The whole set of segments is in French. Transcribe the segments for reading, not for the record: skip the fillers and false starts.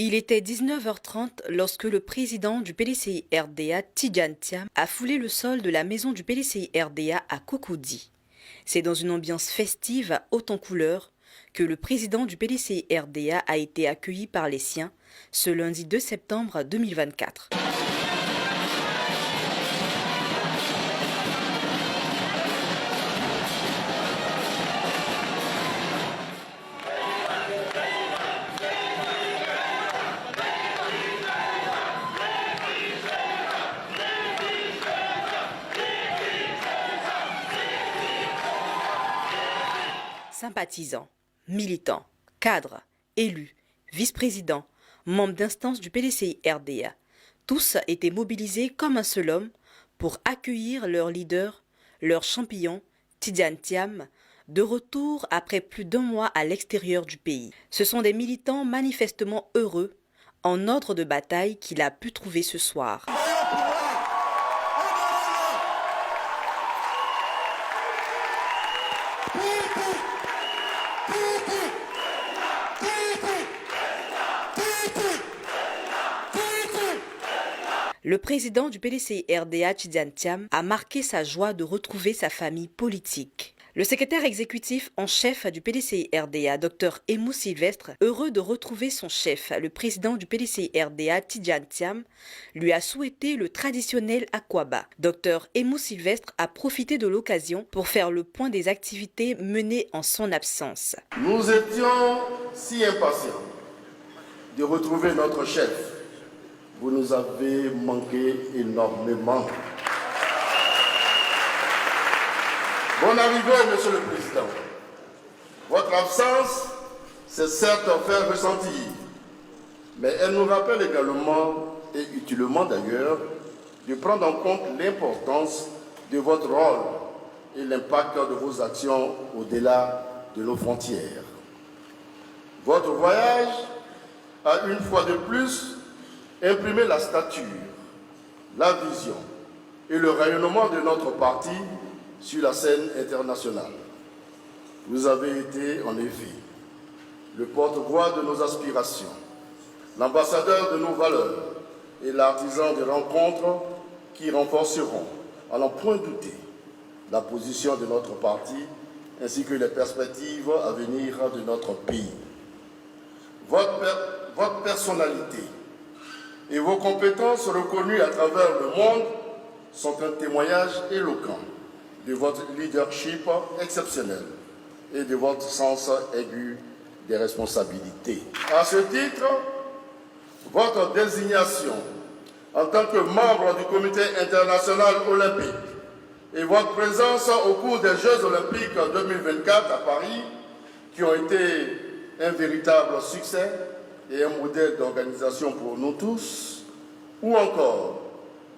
Il était 19h30 lorsque le président du PDCI-RDA, Tidjane Thiam, a foulé le sol de la maison du PDCI-RDA à Cocody. C'est dans une ambiance festive haute en couleurs que le président du PDCI-RDA a été accueilli par les siens ce lundi 2 septembre 2024. Sympathisants, militants, cadres, élus, vice-présidents, membres d'instances du PDCI-RDA, tous étaient mobilisés comme un seul homme pour accueillir leur leader, leur champion, Tidjane Thiam, de retour après plus d'1 mois à l'extérieur du pays. Ce sont des militants manifestement heureux, en ordre de bataille qu'il a pu trouver ce soir. Le président du PDCI-RDA, Tidjane Thiam, a marqué sa joie de retrouver sa famille politique. Le secrétaire exécutif en chef du PDCI-RDA, Dr Emou Sylvestre, heureux de retrouver son chef, le président du PDCI-RDA, Tidjane Thiam, lui a souhaité le traditionnel Akwaba. Dr Emou Sylvestre a profité de l'occasion pour faire le point des activités menées en son absence. Nous étions si impatients de retrouver notre chef. Vous nous avez manqué énormément. Bonne arrivée, Monsieur le Président. Votre absence s'est certes fait ressentir, mais elle nous rappelle également, et utilement d'ailleurs, de prendre en compte l'importance de votre rôle et l'impact de vos actions au-delà de nos frontières. Votre voyage a une fois de plus imprimé la stature, la vision et le rayonnement de notre parti sur la scène internationale. Vous avez été, en effet, le porte-voix de nos aspirations, l'ambassadeur de nos valeurs et l'artisan des rencontres qui renforceront, à n'en point douter, la position de notre parti ainsi que les perspectives à venir de notre pays. Votre personnalité et vos compétences reconnues à travers le monde sont un témoignage éloquent de votre leadership exceptionnel et de votre sens aigu des responsabilités. À ce titre, votre désignation en tant que membre du Comité international olympique et votre présence au cours des Jeux olympiques 2024 à Paris, qui ont été un véritable succès et un modèle d'organisation pour nous tous, ou encore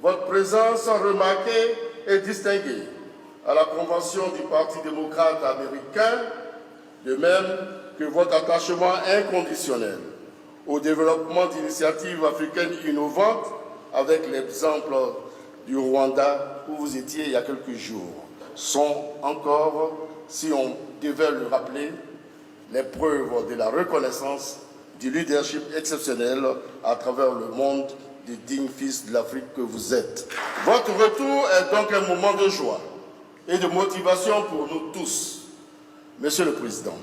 votre présence remarquée et distinguée à la convention du Parti démocrate américain, de même que votre attachement inconditionnel au développement d'initiatives africaines innovantes, avec l'exemple du Rwanda où vous étiez il y a quelques jours, sont encore, si on devait le rappeler, les preuves de la reconnaissance du leadership exceptionnel à travers le monde des dignes fils de l'Afrique que vous êtes. Votre retour est donc un moment de joie et de motivation pour nous tous. Monsieur le Président,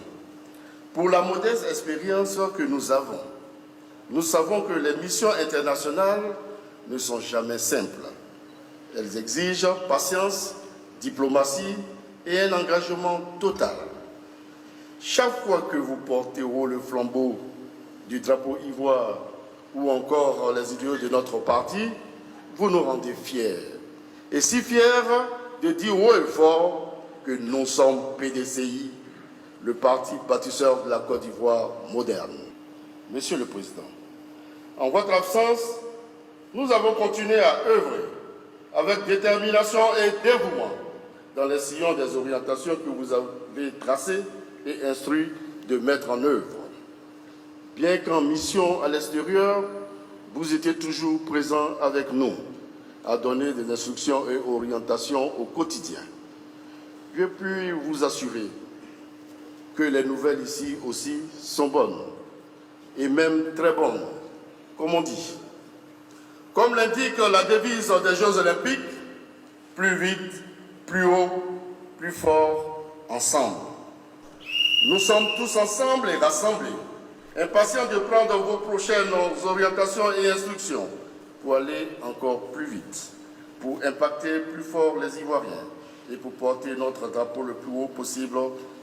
pour la modeste expérience que nous avons, nous savons que les missions internationales ne sont jamais simples. Elles exigent patience, diplomatie et un engagement total. Chaque fois que vous portez haut le flambeau du drapeau ivoire ou encore les idéaux de notre parti, vous nous rendez fiers. Et si fiers de dire haut et fort que nous sommes PDCI, le parti bâtisseur de la Côte d'Ivoire moderne. Monsieur le Président, en votre absence, nous avons continué à œuvrer avec détermination et dévouement dans les sillons des orientations que vous avez tracées et instruit de mettre en œuvre. Bien qu'en mission à l'extérieur, vous étiez toujours présent avec nous à donner des instructions et orientations au quotidien. Je puis vous assurer que les nouvelles ici aussi sont bonnes et même très bonnes comme on dit. Comme l'indique la devise des Jeux Olympiques, plus vite, plus haut, plus fort, ensemble. Nous sommes tous ensemble et rassemblés, impatients de prendre vos prochaines orientations et instructions pour aller encore plus vite, pour impacter plus fort les Ivoiriens et pour porter notre drapeau le plus haut possible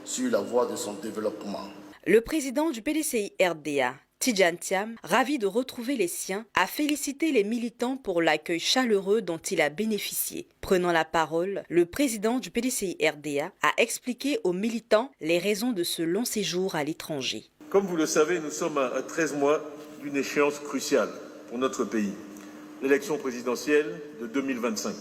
sur la voie de son développement. Le président du PDCI-RDA, Tidjane Thiam, ravi de retrouver les siens, a félicité les militants pour l'accueil chaleureux dont il a bénéficié. Prenant la parole, le président du PDCI-RDA a expliqué aux militants les raisons de ce long séjour à l'étranger. Comme vous le savez, nous sommes à 13 mois d'une échéance cruciale pour notre pays, l'élection présidentielle de 2025.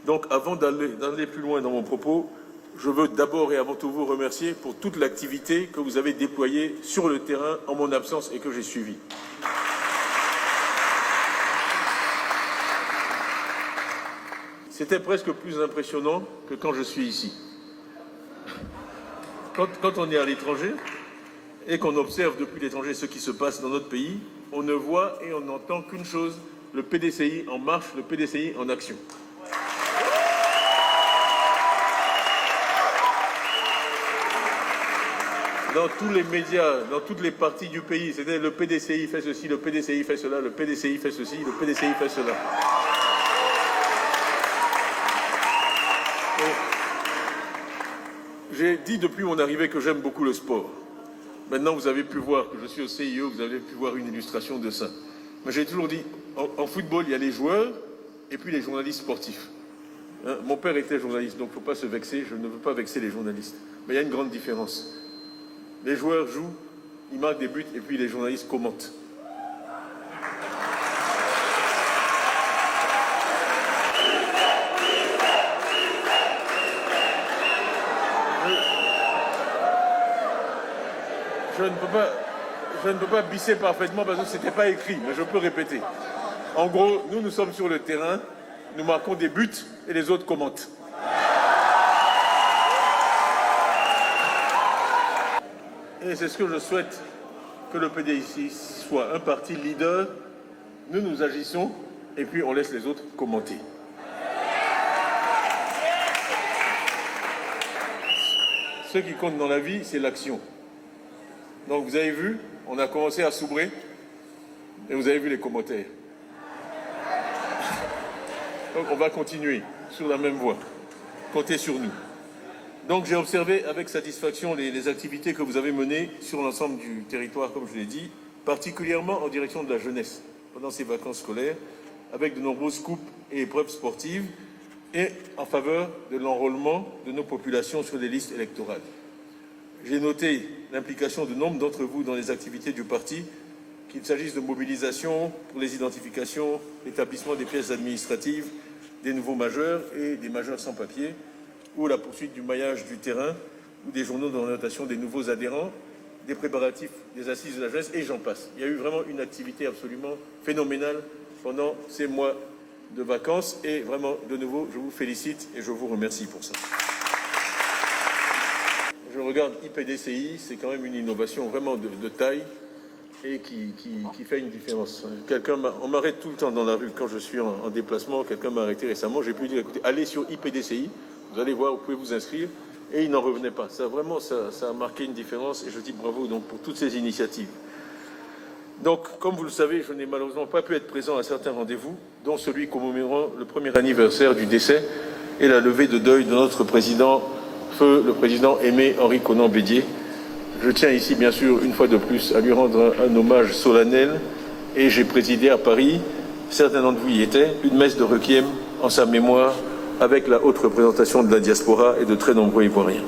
Donc avant d'aller plus loin dans mon propos, je veux d'abord et avant tout vous remercier pour toute l'activité que vous avez déployée sur le terrain en mon absence et que j'ai suivie. C'était presque plus impressionnant que quand je suis ici. Quand on est à l'étranger et qu'on observe depuis l'étranger ce qui se passe dans notre pays, on ne voit et on n'entend qu'une chose, le PDCI en marche, le PDCI en action. Dans tous les médias, dans toutes les parties du pays, c'était le PDCI fait ceci, le PDCI fait cela, le PDCI fait ceci, le PDCI fait cela. J'ai dit depuis mon arrivée que j'aime beaucoup le sport. Maintenant, vous avez pu voir que je suis au CIE, vous avez pu voir une illustration de ça. Mais j'ai toujours dit, en football, il y a les joueurs et puis les journalistes sportifs. Hein, mon père était journaliste, donc il ne faut pas se vexer, je ne veux pas vexer les journalistes. Mais il y a une grande différence. Les joueurs jouent, ils marquent des buts et puis les journalistes commentent. Je ne peux pas bisser parfaitement parce que ce n'était pas écrit, mais je peux répéter. En gros, nous sommes sur le terrain, nous marquons des buts et les autres commentent. Et c'est ce que je souhaite que le PDCI soit, un parti leader. Nous agissons et puis on laisse les autres commenter. Ce qui compte dans la vie, c'est l'action. Donc vous avez vu, on a commencé à s'ouvrir et vous avez vu les commentaires. Donc on va continuer sur la même voie. Comptez sur nous. Donc j'ai observé avec satisfaction les activités que vous avez menées sur l'ensemble du territoire, comme je l'ai dit, particulièrement en direction de la jeunesse pendant ces vacances scolaires, avec de nombreuses coupes et épreuves sportives et en faveur de l'enrôlement de nos populations sur les listes électorales. J'ai noté l'implication de nombre d'entre vous dans les activités du parti, qu'il s'agisse de mobilisation pour les identifications, l'établissement des pièces administratives, des nouveaux majeurs et des majeurs sans papier, ou la poursuite du maillage du terrain, ou des journaux d'orientation des nouveaux adhérents, des préparatifs des assises de la jeunesse, et j'en passe. Il y a eu vraiment une activité absolument phénoménale pendant ces mois de vacances, et vraiment, de nouveau, je vous félicite et je vous remercie pour ça. Je regarde IPDCI, c'est quand même une innovation vraiment de taille et qui fait une différence. On m'arrête tout le temps dans la rue quand je suis en déplacement, quelqu'un m'a arrêté récemment, j'ai pu dire, écoutez, allez sur IPDCI, vous allez voir, vous pouvez vous inscrire, et il n'en revenait pas. Ça a marqué une différence, et je dis bravo donc, pour toutes ces initiatives. Donc, comme vous le savez, je n'ai malheureusement pas pu être présent à certains rendez-vous, dont celui commémorant le premier anniversaire du décès et la levée de deuil de notre président, feu le président Aimé Henri Konan Bédié. Je tiens ici, bien sûr, une fois de plus, à lui rendre un hommage solennel, et j'ai présidé à Paris, certains d'entre vous y étaient, une messe de requiem en sa mémoire, avec la haute représentation de la diaspora et de très nombreux Ivoiriens.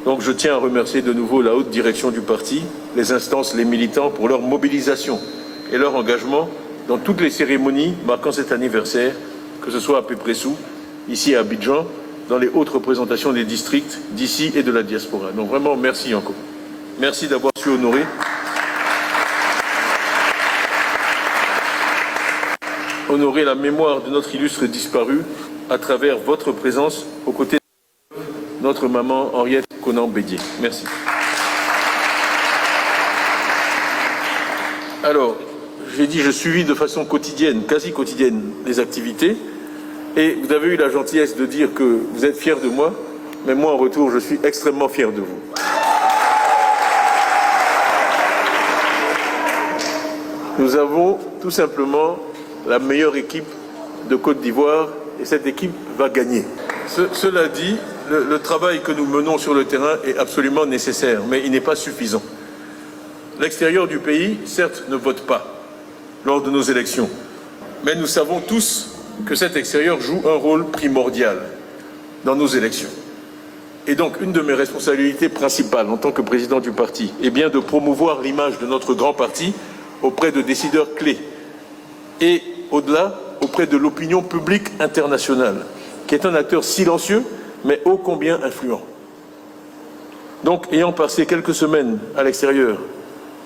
Donc je tiens à remercier de nouveau la haute direction du parti, les instances, les militants pour leur mobilisation et leur engagement dans toutes les cérémonies marquant cet anniversaire, que ce soit à Pépressou, ici à Abidjan, dans les hautes représentations des districts d'ici et de la diaspora. Donc vraiment, merci encore. Merci d'avoir su honorer. Honorer la mémoire de notre illustre disparu à travers votre présence aux côtés de notre maman Henriette Konan Bédié. Merci. Alors, j'ai dit, je suivis de façon quotidienne, quasi quotidienne, les activités. Et vous avez eu la gentillesse de dire que vous êtes fiers de moi, mais moi, en retour, je suis extrêmement fier de vous. Nous avons tout simplement la meilleure équipe de Côte d'Ivoire et cette équipe va gagner. Cela dit, le travail que nous menons sur le terrain est absolument nécessaire, mais il n'est pas suffisant. L'extérieur du pays, certes, ne vote pas lors de nos élections, mais nous savons tous que cet extérieur joue un rôle primordial dans nos élections. Et donc, une de mes responsabilités principales en tant que président du parti est bien de promouvoir l'image de notre grand parti auprès de décideurs clés et, au-delà, auprès de l'opinion publique internationale, qui est un acteur silencieux, mais ô combien influent. Donc, ayant passé quelques semaines à l'extérieur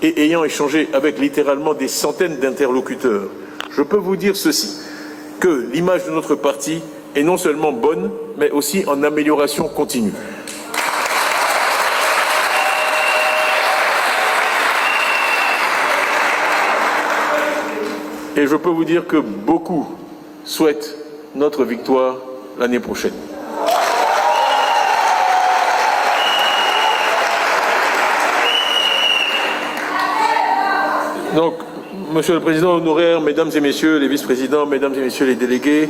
et ayant échangé avec littéralement des centaines d'interlocuteurs, je peux vous dire ceci, que l'image de notre parti est non seulement bonne, mais aussi en amélioration continue. Et je peux vous dire que beaucoup souhaitent notre victoire l'année prochaine. Donc, Monsieur le Président honoraire, Mesdames et Messieurs les vice-présidents, Mesdames et Messieurs les délégués,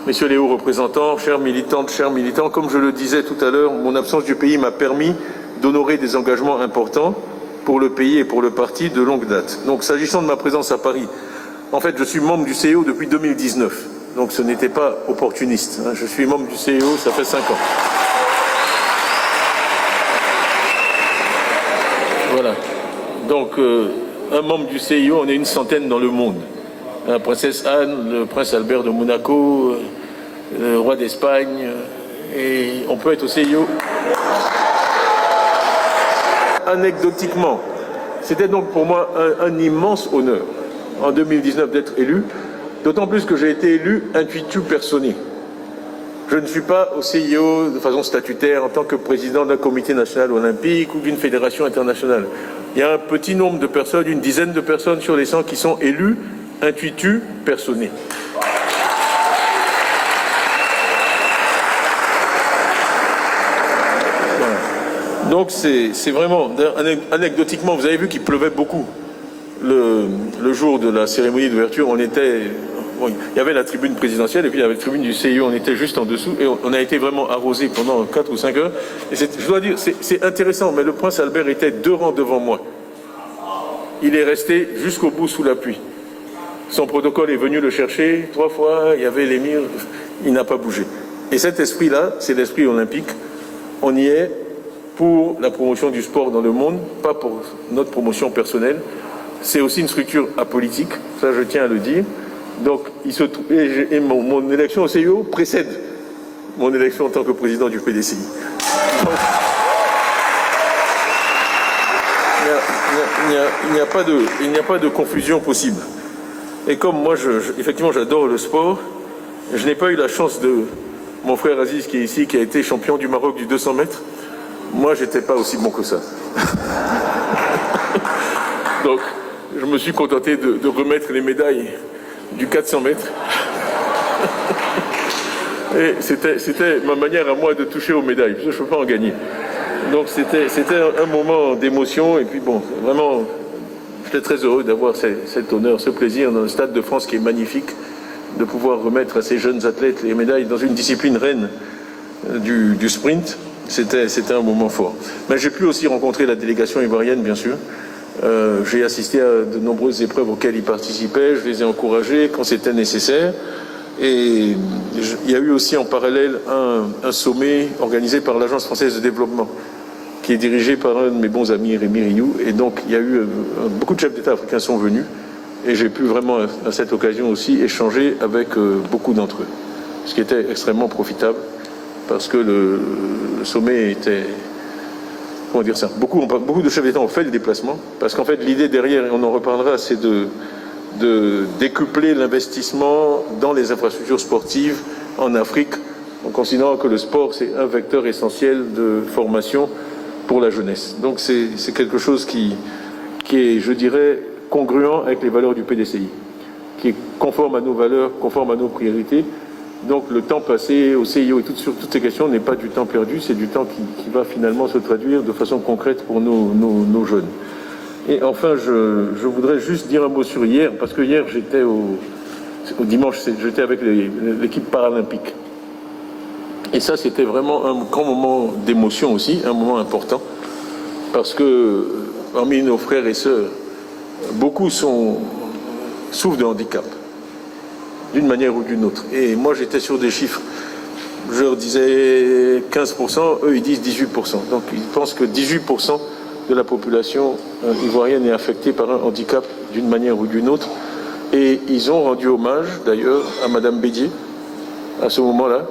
Messieurs les hauts représentants, chers militantes, chers militants, comme je le disais tout à l'heure, mon absence du pays m'a permis d'honorer des engagements importants pour le pays et pour le parti de longue date. Donc, s'agissant de ma présence à Paris, en fait, je suis membre du CEO depuis 2019, donc ce n'était pas opportuniste. Je suis membre du CEO, ça fait 5 ans. Voilà. Donc, un membre du CIO, on est une centaine dans le monde. La princesse Anne, le prince Albert de Monaco, le roi d'Espagne, et on peut être au CIO. Anecdotiquement, c'était donc pour moi un immense honneur en 2019 d'être élu, d'autant plus que j'ai été élu intuitu personné. Je ne suis pas au CIO de façon statutaire en tant que président d'un comité national olympique ou d'une fédération internationale. Il y a un petit nombre de personnes, une dizaine de personnes sur les 100 qui sont élus intuitu personné. Voilà. Donc c'est vraiment, anecdotiquement, vous avez vu qu'il pleuvait beaucoup le jour de la cérémonie d'ouverture. On était... Bon, il y avait la tribune présidentielle et puis il y avait la tribune du CIO, on était juste en dessous et on a été vraiment arrosé pendant 4 ou 5 heures. Et je dois dire, c'est intéressant, mais le prince Albert était 2 rangs devant moi. Il est resté jusqu'au bout sous la pluie. Son protocole est venu le chercher 3 fois, il y avait l'émir, il n'a pas bougé. Et cet esprit-là, c'est l'esprit olympique. On y est pour la promotion du sport dans le monde, pas pour notre promotion personnelle. C'est aussi une structure apolitique, ça je tiens à le dire. Donc, mon élection au CIO précède mon élection en tant que président du PDCI. Donc, il n'y a pas de confusion possible. Et comme moi, effectivement, j'adore le sport, je n'ai pas eu la chance de... Mon frère Aziz, qui est ici, qui a été champion du Maroc du 200 mètres, moi, j'étais pas aussi bon que ça. Donc, je me suis contenté de remettre les médailles du 400 mètres. Et c'était ma manière à moi de toucher aux médailles, parce que je ne peux pas en gagner. Donc c'était un moment d'émotion, et puis bon, vraiment, j'étais très heureux d'avoir cet honneur, ce plaisir dans le Stade de France qui est magnifique, de pouvoir remettre à ces jeunes athlètes les médailles dans une discipline reine du sprint. C'était un moment fort. Mais j'ai pu aussi rencontrer la délégation ivoirienne, bien sûr. J'ai assisté à de nombreuses épreuves auxquelles ils participaient, je les ai encouragés quand c'était nécessaire. Et il y a eu aussi en parallèle un sommet organisé par l'Agence française de développement, qui est dirigé par un de mes bons amis, Rémi Rioux. Et donc il y a eu beaucoup de chefs d'État africains sont venus, et j'ai pu vraiment à cette occasion aussi échanger avec beaucoup d'entre eux, ce qui était extrêmement profitable, parce que le sommet était... Comment dire ça ? Beaucoup de chefs d'État ont fait le déplacement, parce qu'en fait l'idée derrière, et on en reparlera, c'est de décupler l'investissement dans les infrastructures sportives en Afrique, en considérant que le sport c'est un vecteur essentiel de formation pour la jeunesse. Donc c'est quelque chose qui est, je dirais, congruent avec les valeurs du PDCI, qui est conforme à nos valeurs, conforme à nos priorités. Donc le temps passé au CIO et sur toutes ces questions n'est pas du temps perdu, c'est du temps qui va finalement se traduire de façon concrète pour nos jeunes. Et enfin, je voudrais juste dire un mot sur hier, parce que hier j'étais au dimanche, j'étais avec l'équipe paralympique. Et ça, c'était vraiment un grand moment d'émotion aussi, un moment important, parce que parmi nos frères et sœurs, beaucoup souffrent de handicap, d'une manière ou d'une autre. Et moi, j'étais sur des chiffres, je leur disais 15%, eux, ils disent 18%. Donc, ils pensent que 18% de la population ivoirienne est affectée par un handicap d'une manière ou d'une autre. Et ils ont rendu hommage, d'ailleurs, à Madame Bédier, à ce moment-là.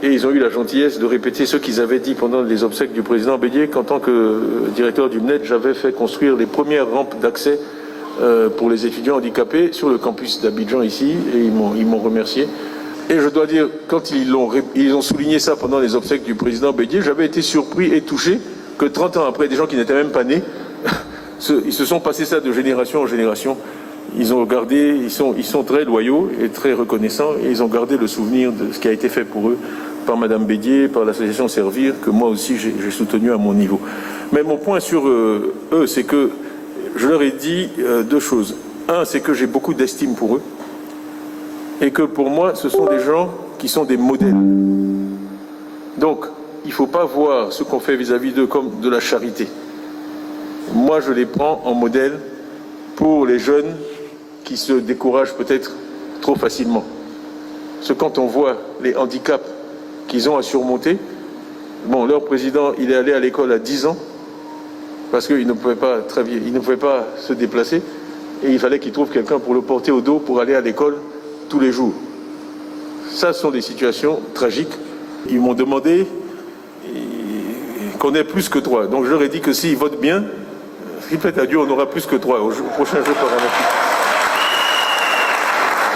Et ils ont eu la gentillesse de répéter ce qu'ils avaient dit pendant les obsèques du président Bédier, qu'en tant que directeur du MNED, j'avais fait construire les premières rampes d'accès pour les étudiants handicapés sur le campus d'Abidjan ici, et ils m'ont remercié. Et je dois dire, quand ils ont souligné ça pendant les obsèques du président Bédier, j'avais été surpris et touché que 30 ans après, des gens qui n'étaient même pas nés, ils se sont passés ça de génération en génération. Ils ont gardé, ils sont très loyaux et très reconnaissants, et ils ont gardé le souvenir de ce qui a été fait pour eux par Madame Bédier, par l'association Servir, que moi aussi j'ai soutenu à mon niveau. Mais mon point sur eux, c'est que je leur ai dit deux choses. Un, c'est que j'ai beaucoup d'estime pour eux, et que pour moi, ce sont des gens qui sont des modèles. Donc, il ne faut pas voir ce qu'on fait vis-à-vis d'eux comme de la charité. Moi, je les prends en modèle pour les jeunes qui se découragent peut-être trop facilement. Parce que quand on voit les handicaps qu'ils ont à surmonter, bon, leur président, il est allé à l'école à 10 ans, parce qu'il ne pouvait pas il ne pouvait pas se déplacer, et il fallait qu'il trouve quelqu'un pour le porter au dos pour aller à l'école tous les jours. Ça, ce sont des situations tragiques. Ils m'ont demandé qu'on ait plus que 3. Donc je leur ai dit que s'ils votent bien, s'il plaît à Dieu, on aura plus que 3 au prochain jeu paralympique.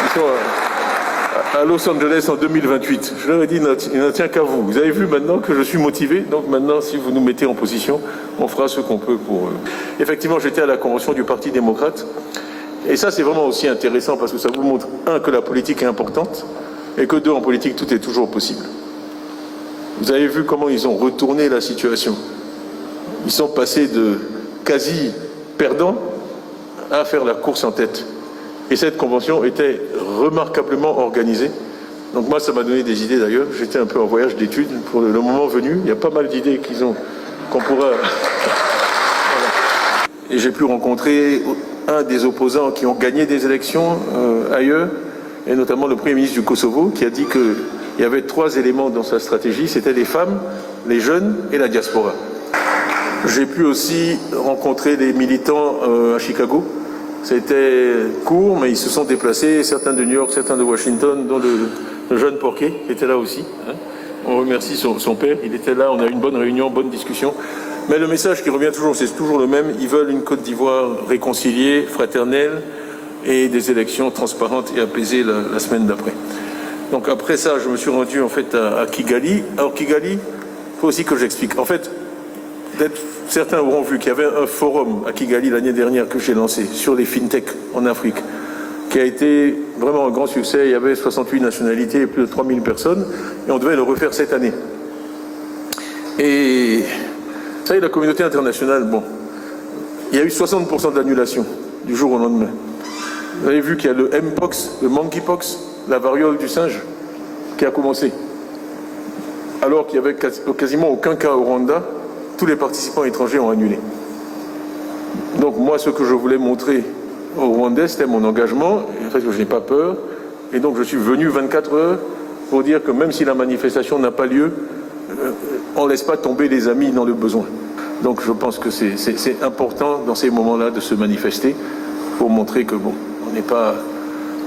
Ils sont à Los Angeles en 2028. Je leur ai dit, il n'en tient qu'à vous. Vous avez vu maintenant que je suis motivé, donc maintenant, si vous nous mettez en position, on fera ce qu'on peut pour eux. Effectivement, j'étais à la convention du Parti démocrate, et ça, c'est vraiment aussi intéressant, parce que ça vous montre, un, que la politique est importante, et que deux, en politique, tout est toujours possible. Vous avez vu comment ils ont retourné la situation. Ils sont passés de quasi perdants à faire la course en tête. Et cette convention était remarquablement organisée. Donc moi, ça m'a donné des idées d'ailleurs. J'étais un peu en voyage d'études pour le moment venu. Il y a pas mal d'idées qu'on pourra... Voilà. Et j'ai pu rencontrer un des opposants qui ont gagné des élections ailleurs, et notamment le Premier ministre du Kosovo, qui a dit qu'il y avait 3 éléments dans sa stratégie. C'était les femmes, les jeunes et la diaspora. J'ai pu aussi rencontrer des militants à Chicago. C'était court, mais ils se sont déplacés, certains de New York, certains de Washington, dont le jeune Porquet, qui était là aussi. On remercie son père, il était là, on a eu une bonne réunion, bonne discussion. Mais le message qui revient toujours, c'est toujours le même. Ils veulent une Côte d'Ivoire réconciliée, fraternelle, et des élections transparentes et apaisées la semaine d'après. Donc après ça, je me suis rendu en fait à Kigali. Alors Kigali, il faut aussi que j'explique. En fait, certains auront vu qu'il y avait un forum à Kigali l'année dernière que j'ai lancé sur les fintech en Afrique, qui a été vraiment un grand succès. Il y avait 68 nationalités et plus de 3000 personnes, et on devait le refaire cette année. Et ça y est, la communauté internationale, bon, il y a eu 60% d'annulation du jour au lendemain. Vous avez vu qu'il y a le Mpox, le Monkeypox, la variole du singe, qui a commencé. Alors qu'il n'y avait quasiment aucun cas au Rwanda, tous les participants étrangers ont annulé. Donc moi, ce que je voulais montrer aux Rwandais, c'était mon engagement, en fait, que je n'ai pas peur, et donc je suis venu 24 heures pour dire que même si la manifestation n'a pas lieu, on ne laisse pas tomber les amis dans le besoin. Donc je pense que c'est important dans ces moments-là de se manifester pour montrer que bon, on n'est pas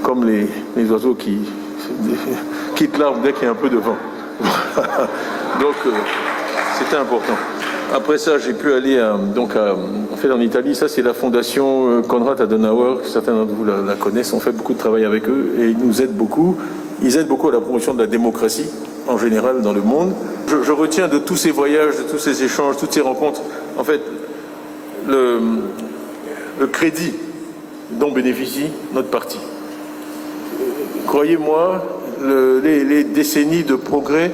comme les oiseaux qui quittent l'arbre dès qu'il y a un peu de vent. Donc c'était important. Après ça, j'ai pu aller en fait en Italie. Ça, c'est la fondation Konrad Adenauer. Certains d'entre vous la connaissent. On fait beaucoup de travail avec eux et ils nous aident beaucoup. Ils aident beaucoup à la promotion de la démocratie en général dans le monde. Je retiens de tous ces voyages, de tous ces échanges, toutes ces rencontres, en fait, le crédit dont bénéficie notre parti. Croyez-moi, les décennies de progrès,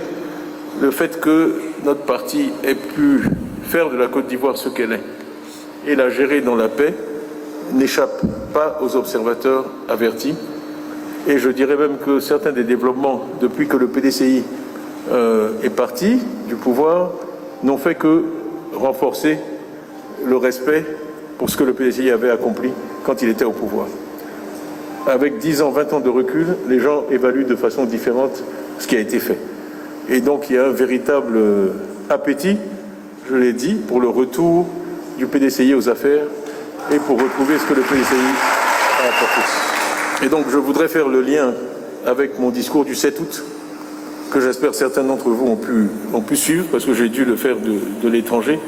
le fait que notre parti ait pu faire de la Côte d'Ivoire ce qu'elle est et la gérer dans la paix n'échappe pas aux observateurs avertis. Et je dirais même que certains des développements, depuis que le PDCI est parti du pouvoir, n'ont fait que renforcer le respect pour ce que le PDCI avait accompli quand il était au pouvoir. Avec 10 ans, 20 ans de recul, les gens évaluent de façon différente ce qui a été fait. Et donc il y a un véritable appétit, je l'ai dit, pour le retour du PDCI aux affaires et pour retrouver ce que le PDCI a apporté. Et donc je voudrais faire le lien avec mon discours du 7 août, que j'espère certains d'entre vous ont pu suivre, parce que j'ai dû le faire de l'étranger.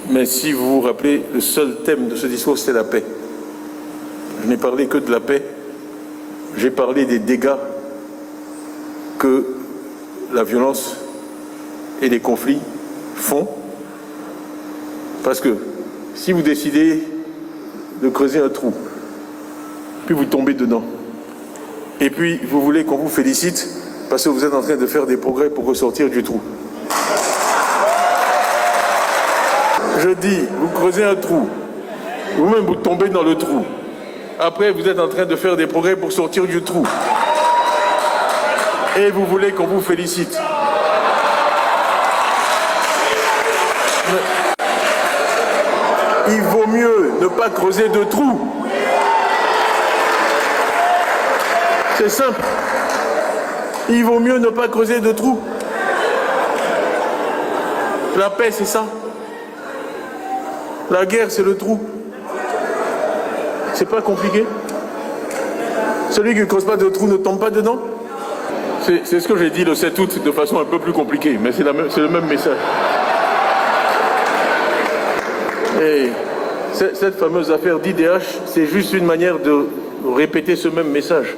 Mais si vous vous rappelez, le seul thème de ce discours, c'était la paix. Je n'ai parlé que de la paix. J'ai parlé des dégâts que la violence et les conflits font. Parce que si vous décidez de creuser un trou, puis vous tombez dedans, et puis vous voulez qu'on vous félicite parce que vous êtes en train de faire des progrès pour ressortir du trou. Je dis, vous creusez un trou, vous-même vous tombez dans le trou. Après, vous êtes en train de faire des progrès pour sortir du trou. Et vous voulez qu'on vous félicite. Il vaut mieux ne pas creuser de trou. C'est simple. Il vaut mieux ne pas creuser de trou. La paix, c'est ça. La guerre, c'est le trou. C'est pas compliqué. Celui qui ne creuse pas de trou ne tombe pas dedans. C'est ce que j'ai dit le 7 août de façon un peu plus compliquée, mais c'est le même message. Et cette fameuse affaire d'IDH, c'est juste une manière de répéter ce même message.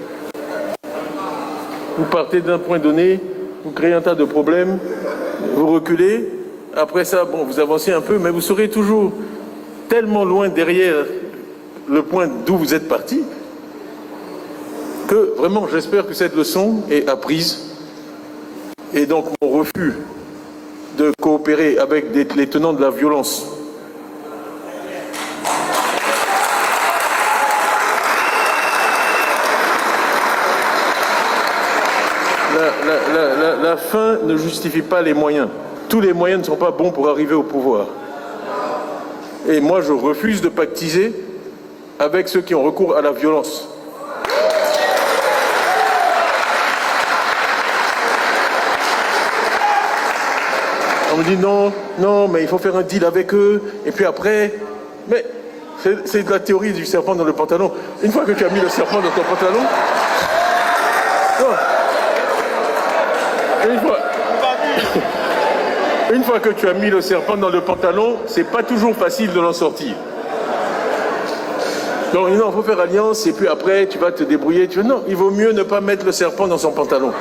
Vous partez d'un point donné, vous créez un tas de problèmes, vous reculez, après ça, bon, vous avancez un peu, mais vous serez toujours tellement loin derrière le point d'où vous êtes parti, que vraiment j'espère que cette leçon est apprise. Et donc mon refus de coopérer avec les tenants de la violence, la fin ne justifie pas les moyens. Tous les moyens ne sont pas bons pour arriver au pouvoir. Et moi je refuse de pactiser avec ceux qui ont recours à la violence. On me dit non, mais il faut faire un deal avec eux, et puis après... Mais c'est de la théorie du serpent dans le pantalon. Une fois que tu as mis le serpent dans ton pantalon... Une fois que tu as mis le serpent dans le pantalon, c'est pas toujours facile de l'en sortir. Donc non, il faut faire alliance et puis après tu vas te débrouiller. Non, il vaut mieux ne pas mettre le serpent dans son pantalon.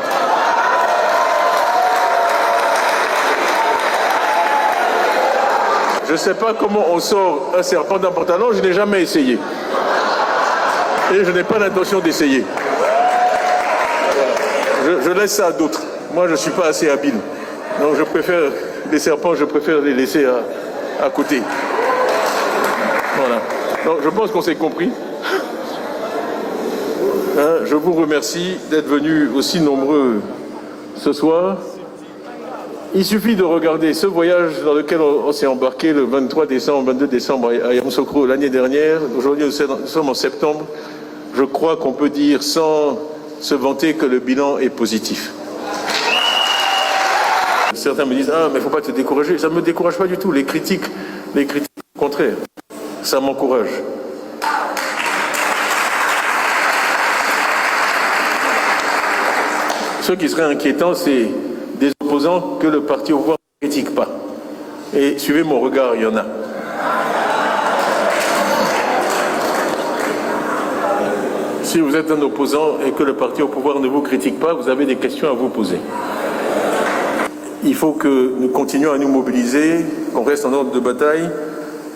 Je ne sais pas comment on sort un serpent d'un pantalon, je n'ai jamais essayé. Et je n'ai pas l'intention d'essayer. Je laisse ça à d'autres. Moi, je ne suis pas assez habile. Donc je préfère les serpents, je préfère les laisser à côté. Voilà. Donc je pense qu'on s'est compris. Je vous remercie d'être venus aussi nombreux ce soir. Il suffit de regarder ce voyage dans lequel on s'est embarqué le 23 décembre, 22 décembre à Yamoussoukro l'année dernière. Aujourd'hui, nous sommes en septembre. Je crois qu'on peut dire sans se vanter que le bilan est positif. Certains me disent « Ah, mais il ne faut pas te décourager ». Ça ne me décourage pas du tout. Les critiques, au contraire, ça m'encourage. Ce qui serait inquiétant, c'est des opposants que le parti au pouvoir ne critique pas. Et suivez mon regard, il y en a. Si vous êtes un opposant et que le parti au pouvoir ne vous critique pas, vous avez des questions à vous poser. Il faut que nous continuions à nous mobiliser, qu'on reste en ordre de bataille.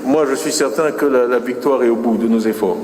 Moi, je suis certain que la victoire est au bout de nos efforts.